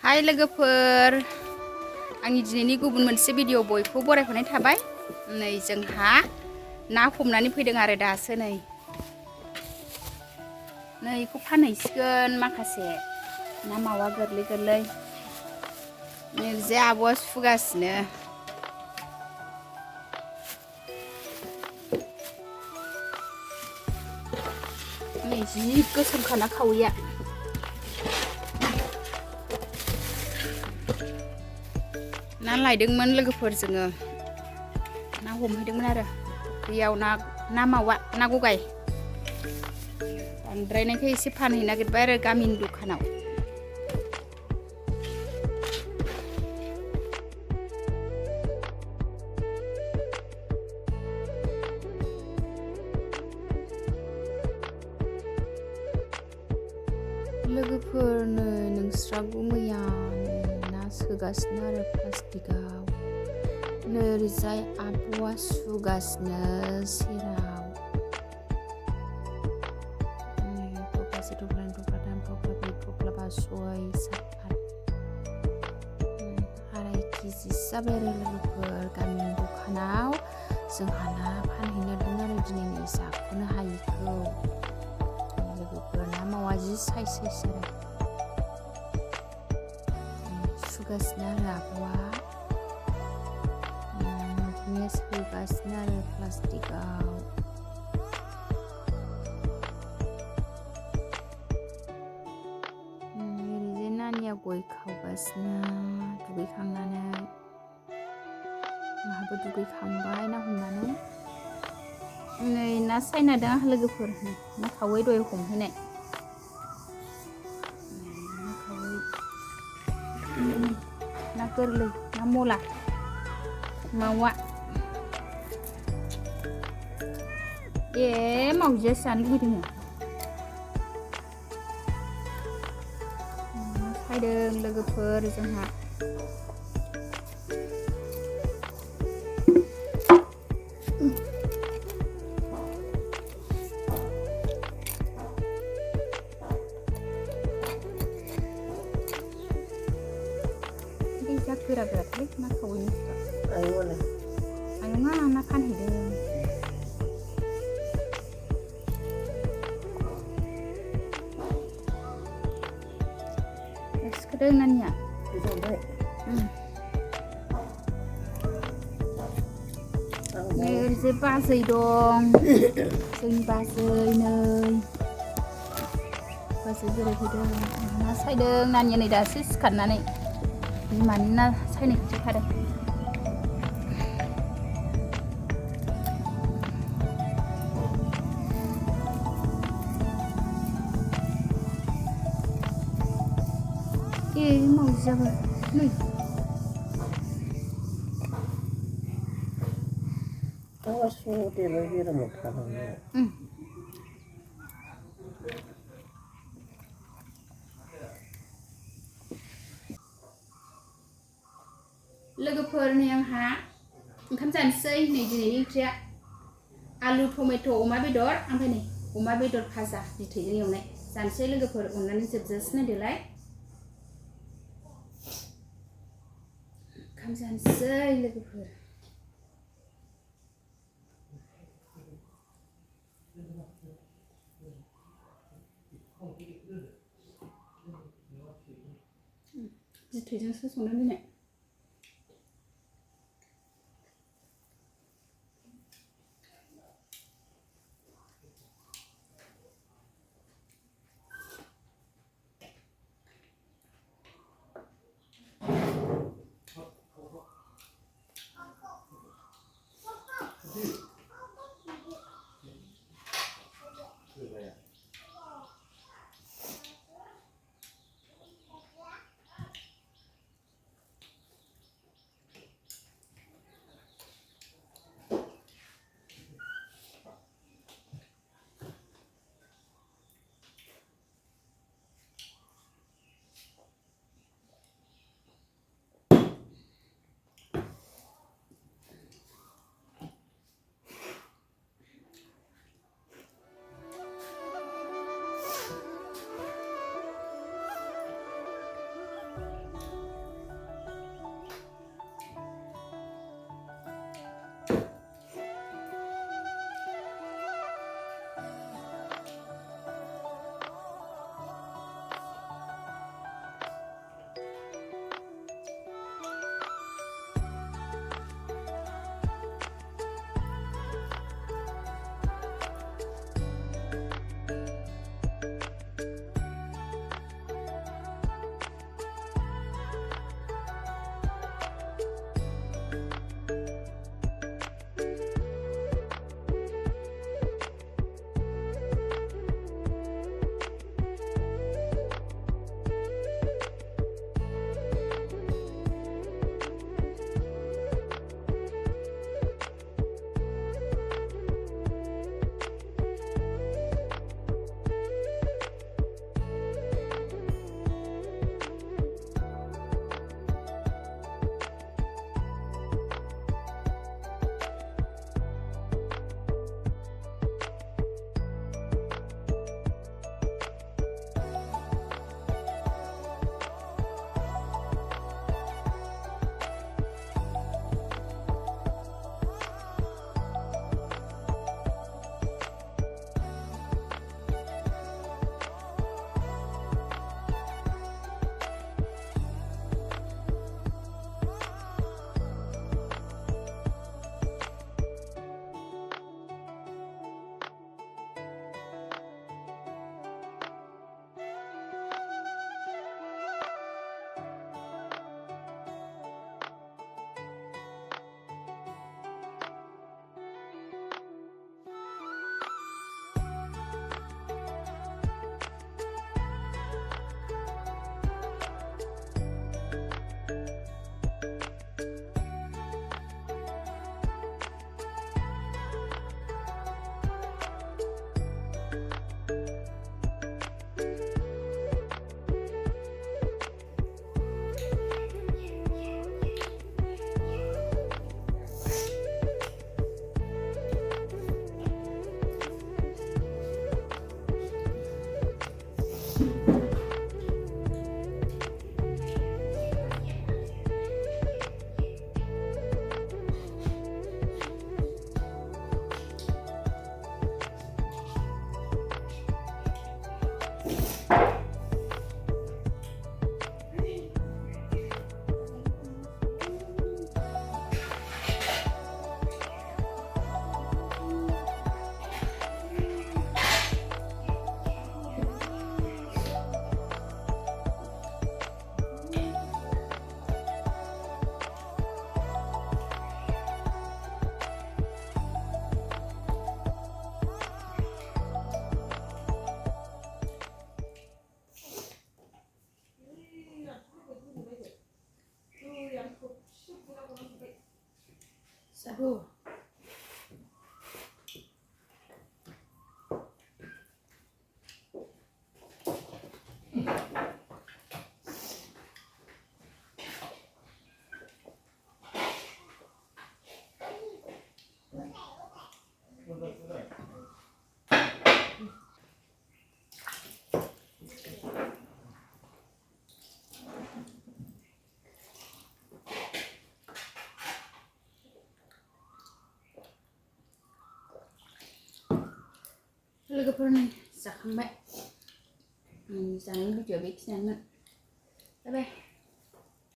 हाय लोगोफोर आंनि दिनैनि गुबुन मोनसे भिडिअ बयखौ बरायहरनाय थाबाय। नै जोंहा ना हमनानै फैदों आरो दासो नै बेखौ फानहैसिगोन माखासे ना मावा गोरलै गोरलै जे आब'आ सुगासिनो नै जि गोसोमखाना खावैया ना लायदोंमोन लोगोफोर जोङो ना हमहैदोंमोन आरो दैयाव ना मावा ना गगाय बांद्रायनायखाय एसे फानहैनो नागिरबाय आरो गामिनि दखानाव। लोगोफोरनो नोंस्रागु मैया ना सोगासिनो आरो प्लास्टिकआव नोरैजाय आब'आ सुगासिनो सेराव थफ्लासे थफ्लानै थफ्लाथाम थफ्लाब्रै थफ्लाबा 6 7 8 2.5 केजि जाबाय आरो लोगोफोर गामिनि दखानाव जोंहा ना फानहैनो दं आरो दिनै जाख'नो हायिखौ लोगोफोर ना मावा जि साइज आरो सुगासिनो आरो आब'आ नोंनिया सोगासिनो आरो प्लास्टिकआव ओरैजाय नानिया गय खावगासिनो दुगैखांनानै आंहाबो दुगैखांबाय ना हमनानै नै ना सायना दं आंहा लोगोफोर ना खावै दहाय हमहैनाय ना गोरलै ना मला मावा मावजिया जानो लुबैदों सायदों लोगोफोर जोंहा जा गोरा गोराथाय ना खावैनि आयङा ना फानहैदों सिखोदों नानिया नै ओरैजाय बाजै दं जोंनि बाजै नै बाजै बेरायफैदों ना सायदों नानिया नै दासो सिखारनानै बिमानि ना सायनायखौसो थादों मावजियाबो नै लोगोफोर नै आंहा ओंखाम जानोसै नै दिनैनि ओंख्रिया आलु टमेट' अमा बेदर ओमफ्राय नै अमा बेदर भाजा बिथैजों एवनाय जानोसै लोगोफोर अननानै जोबजासे नायदोलाय ओंखाम जानोसै लोगोफोर बिथैजोंसो संनानै दोननाय Saru. लोगोफोरनि जाखांबाय जानायनि भिडिअ बेखिनियानो बाय बाय